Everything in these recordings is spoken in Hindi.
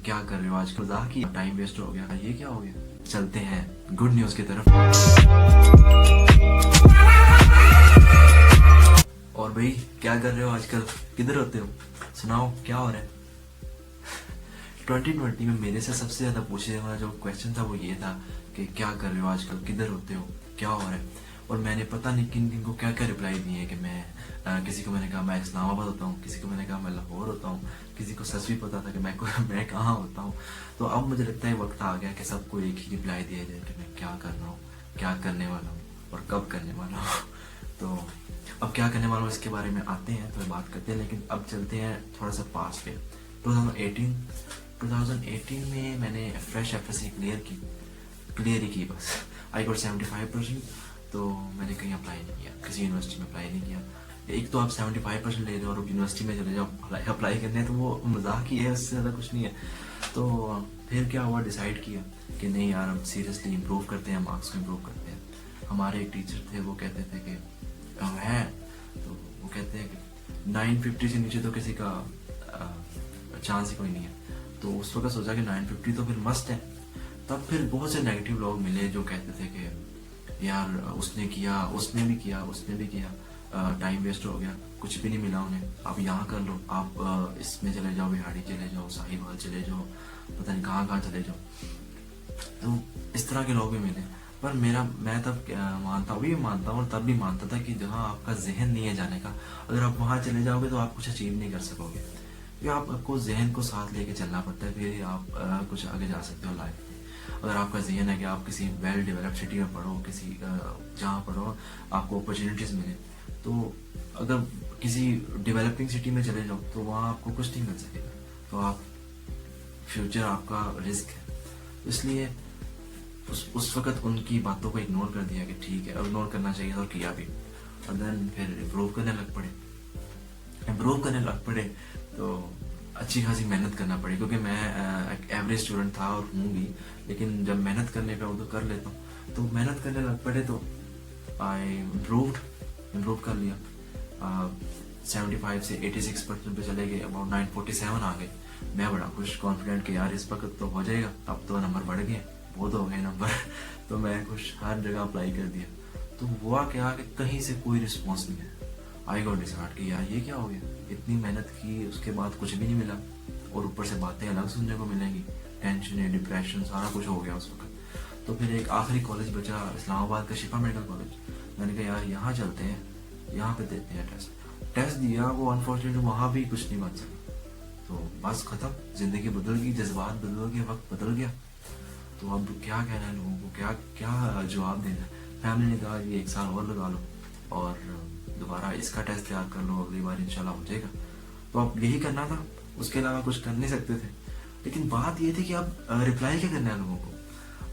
क्या कर रहे हो आजकल? मजाक ही टाइम वेस्ट हो गया, ये क्या हो गया? चलते हैं गुड न्यूज की तरफ। और भाई क्या कर रहे हो आजकल? किधर होते हो? सुनाओ क्या हो रहा है? 2020 में मेरे से सबसे ज्यादा पूछे जाने वाला जो क्वेश्चन था वो ये था कि क्या कर रहे हो आजकल, किधर होते हो, क्या हो रहा है। और मैंने पता नहीं किन किन को क्या क्या रिप्लाई दिए कि मैं किसी को मैंने कहा मैं इस्लामाबाद होता हूँ, किसी को मैंने कहा मैं लाहौर होता हूँ, किसी को सच भी पता था कि मैं कहाँ होता हूँ। तो अब मुझे लगता है वक्त आ गया कि सबको एक ही रिप्लाई दिया जाए कि मैं क्या कर रहा हूँ, क्या करने वाला हूँ और कब करने वाला हूँ। तो अब क्या करने वाला हूँ इसके बारे में आते हैं, तो बात करते हैं। लेकिन अब चलते हैं थोड़ा सा पास पे। 2018 में मैंने फ्रेश एफएससी क्लियर ही की बस। I got 75%। तो मैंने कहीं अप्लाई नहीं किया, किसी यूनिवर्सिटी में अप्लाई नहीं किया। एक तो आप 75% ले रहे हो और यूनिवर्सिटी में चले जाओ अप्लाई करने, तो वो मजाक ही है, उससे ज़्यादा कुछ नहीं है। तो फिर क्या हुआ, डिसाइड किया कि नहीं यार हम सीरियसली इम्प्रूव करते हैं, मार्क्स को इम्प्रूव करते हैं। हमारे एक टीचर थे, वो कहते थे कि है, तो वो कहते हैं कि 950 से नीचे तो किसी का चांस ही कोई नहीं है। तो उस वक्त सोचा कि 950 तो फिर मस्त है। तब फिर बहुत से नेगेटिव लोग मिले जो कहते थे कि यार उसने किया, उसने भी किया, टाइम वेस्ट हो गया, कुछ भी नहीं मिला उन्हें, आप यहाँ कर लो, आप इसमें चले जाओ, बिहाड़ी चले जाओ, साहिवाल चले जाओ, पता नहीं कहाँ कहाँ चले जाओ। तो इस तरह के लोग भी मिले। पर मैं तब मानता हूँ और तब भी मानता था कि जहाँ आपका जहन नहीं है जाने का, अगर आप वहाँ चले जाओगे तो आप कुछ अचीव नहीं कर सकोगे। क्योंकि आपको जहन को साथ लेके चलना पड़ता है, फिर आप कुछ आगे जा सकते हो लाइफ में। अगर आपका जहन है कि आप किसी वेल डेवलप्ड सिटी में पढ़ो, किसी जहाँ पढ़ो आपको अपॉर्चुनिटीज मिले, तो अगर किसी डेवलपिंग सिटी में चले जाओ तो वहाँ आपको कुछ नहीं मिल सकेगा। तो आप फ्यूचर आपका रिस्क है। इसलिए उस वक्त उनकी बातों को इग्नोर कर दिया कि ठीक है, इग्नोर करना चाहिए और किया भी। और देन फिर इम्प्रूव करने लग पड़े। तो अच्छी खासी मेहनत करना पड़ी, क्योंकि मैं एक एवरेज स्टूडेंट था और हूँ भी, लेकिन जब मेहनत करने पे तो कर लेता हूँ। तो मेहनत करने लग पड़े तो आई इम्प्रूव कर लिया। 75 से 86% पे चले गए, अबाउट 947 आ गए। मैं बड़ा खुश कॉन्फिडेंट कि यार इस वक्त तो हो जाएगा, अब तो नंबर बढ़ गए, बहुत हो गए नंबर। तो मैं खुश, हर जगह अप्लाई कर दिया। तो हुआ क्या कि कहीं से कोई रिस्पॉन्स नहीं है। आई गॉट डिसहार्ट कि यार ये क्या हो गया, इतनी मेहनत की उसके बाद कुछ भी नहीं मिला, और ऊपर से बातें अलग सुनने को मिलेंगी, टेंशन, डिप्रेशन, सारा कुछ हो गया उस वक्त। तो फिर एक आखिरी कॉलेज बचा इस्लामाबाद का शिफा मेडिकल कॉलेज। मैंने कहा यार यहाँ चलते हैं, यहाँ पे देते हैं टेस्ट दिया। वो अनफॉर्चुनेटली वहाँ भी कुछ नहीं बन सका। तो बस खत्म, जिंदगी बदल गई, जज्बात बदल गए, वक्त बदल गया। तो अब क्या कहना है लोगों को, क्या जवाब देना है। फैमिली ने कहा ये 1 साल और लगा लो और दोबारा इसका टेस्ट तैयार कर लो, अगली बार इंशाल्लाह हो जाएगा। तो अब यही करना था, उसके अलावा कुछ कर नहीं सकते थे। लेकिन बात ये थी कि अब रिप्लाई क्या करना है लोगों को।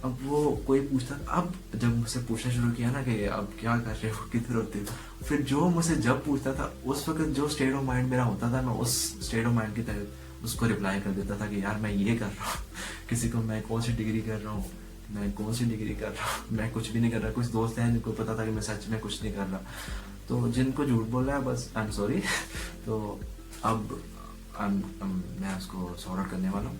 अब वो कोई पूछता, अब जब मुझसे पूछना शुरू किया ना कि अब क्या कर रहे हो, किधर होते हो, फिर जो मुझसे जब पूछता था उस वक्त जो स्टेट ऑफ माइंड मेरा होता था, मैं उस स्टेट ऑफ माइंड की तरह उसको रिप्लाई कर देता था कि यार मैं ये कर रहा हूँ। किसी को मैं कौन सी डिग्री कर रहा हूँ, मैं कुछ भी नहीं कर रहा। कुछ दोस्त हैं जिनको पता था कि मैं सच में कुछ नहीं कर रहा, तो जिनको झूठ बोल रहा है बस आई एम सॉरी। तो अब मैं उसको सॉर्ट आउट करने वाला हूँ।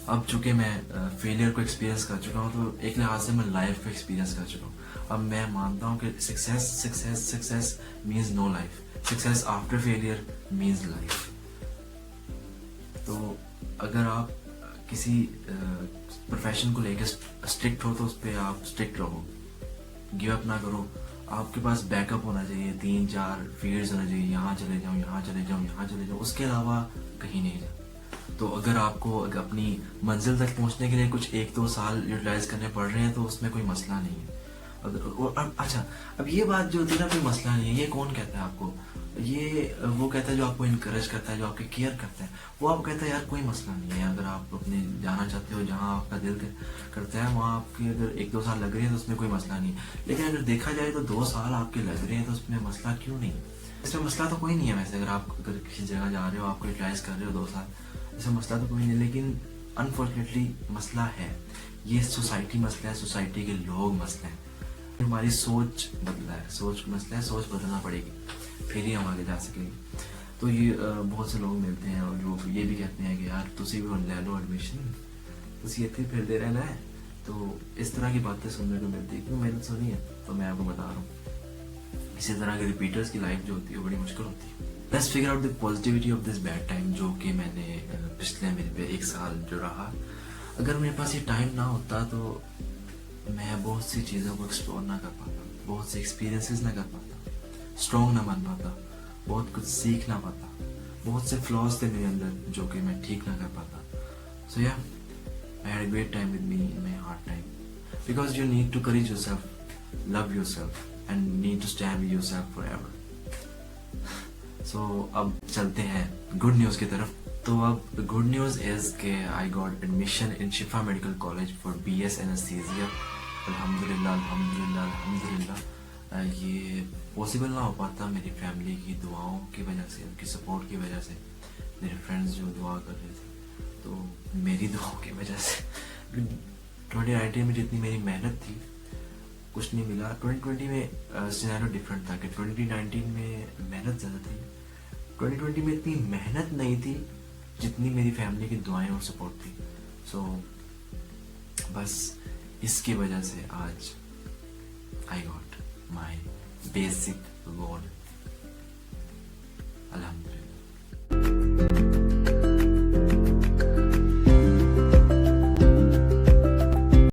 अब चूंकि मैं फेलियर को एक्सपीरियंस कर चुका हूँ, तो एक लिहाज से मैं लाइफ को एक्सपीरियंस कर चुका हूँ। अब मैं मानता हूँ कि success means no life, success after failure means life. तो अगर आप किसी प्रोफेशन को लेकर स्ट्रिक्ट हो तो उस पर आप स्ट्रिक्ट रहो, गिव अप ना करो। आपके पास बैकअप होना चाहिए, 3-4 फील्ड्स होना चाहिए, यहाँ चले जाओ, उसके अलावा कहीं नहीं जाओ। तो अगर आपको अपनी मंजिल तक पहुंचने के लिए कुछ 1-2 साल यूटिलाइज करने पड़ रहे हैं तो उसमें कोई मसला नहीं है। अच्छा, अब ये बात जो होती है ना, कोई मसला नहीं है, ये कौन कहता है आपको? ये वो कहता है जो आपको इनकरेज करता है, जो आपके केयर करता है, वो आपको कहता है यार कोई मसला नहीं है। अगर आप अपने जाना चाहते हो जहाँ आपका दिल करता है, वहाँ आपके अगर 1-2 साल लग रहे हैं तो उसमें कोई मसला नहीं है। लेकिन अगर देखा जाए तो 2 साल आपके लग रहे हैं तो उसमें मसला क्यों नहीं है? इसमें मसला तो कोई नहीं है। वैसे अगर किसी जगह जा रहे हो, आपको यूटिलाइज कर रहे हो 2 साल, इसमें मसला तो कोई नहीं है। लेकिन अनफॉर्चुनेटली मसला है, ये सोसाइटी मसला है, सोसाइटी के लोग मसला है। हमारी सोच बदला है, सोच मसला है, सोच बदलना पड़ेगी, फिर ही हम आगे जा सकेंगे। तो ये बहुत से लोग मिलते हैं और जो ये भी कहते हैं कि यार तुसी भी ले लो एडमिशन, तुसी इतने फिरते रहना है। तो इस तरह की बातें सुनने को मिलती है, क्यों मैंने सुनी है तो मैं आपको बता रहा हूँ। इसी तरह के रिपीटर्स की लाइफ जो होती है वो बड़ी मुश्किल होती है। Let's figure out the positivity of this bad time, जो कि मैंने पिछले मेरे पे 1 साल जो रहा, अगर मेरे पास ये टाइम ना होता तो मैं बहुत सी चीज़ों को एक्सप्लोर ना कर पाता, बहुत से एक्सपीरियंसेस ना कर पाता, स्ट्रॉन्ग ना बन पाता, बहुत कुछ सीख ना पाता, बहुत से फ्लॉज थे मेरे अंदर जो कि मैं ठीक ना कर पाता। सो या I had a great time with me in my hard time, because you need to courage yourself, love yourself and need to stand with yourself forever. So अब चलते हैं गुड न्यूज़ की तरफ। तो अब गुड न्यूज़ इज़ के I got admission in Shifa medical college for BS anaesthesia. अल्हम्दुलिल्लाह अल्हम्दुलिल्लाह अल्हम्दुलिल्लाह। ये पॉसिबल ना हो पाता मेरी फैमिली की दुआओं की वजह से, उनकी सपोर्ट की वजह से, मेरे फ्रेंड्स जो दुआ कर रहे थे, तो मेरी दुआओं की वजह से 2019 में जितनी मेरी मेहनत थी कुछ नहीं मिला। 2020 में सिनेरियो डिफरेंट था कि 2019 में मेहनत ज़्यादा थी, 2020 में इतनी मेहनत नहीं थी जितनी मेरी फैमिली की दुआएं और सपोर्ट थी। सो बस इसकी वजह से आज I got my basic goal.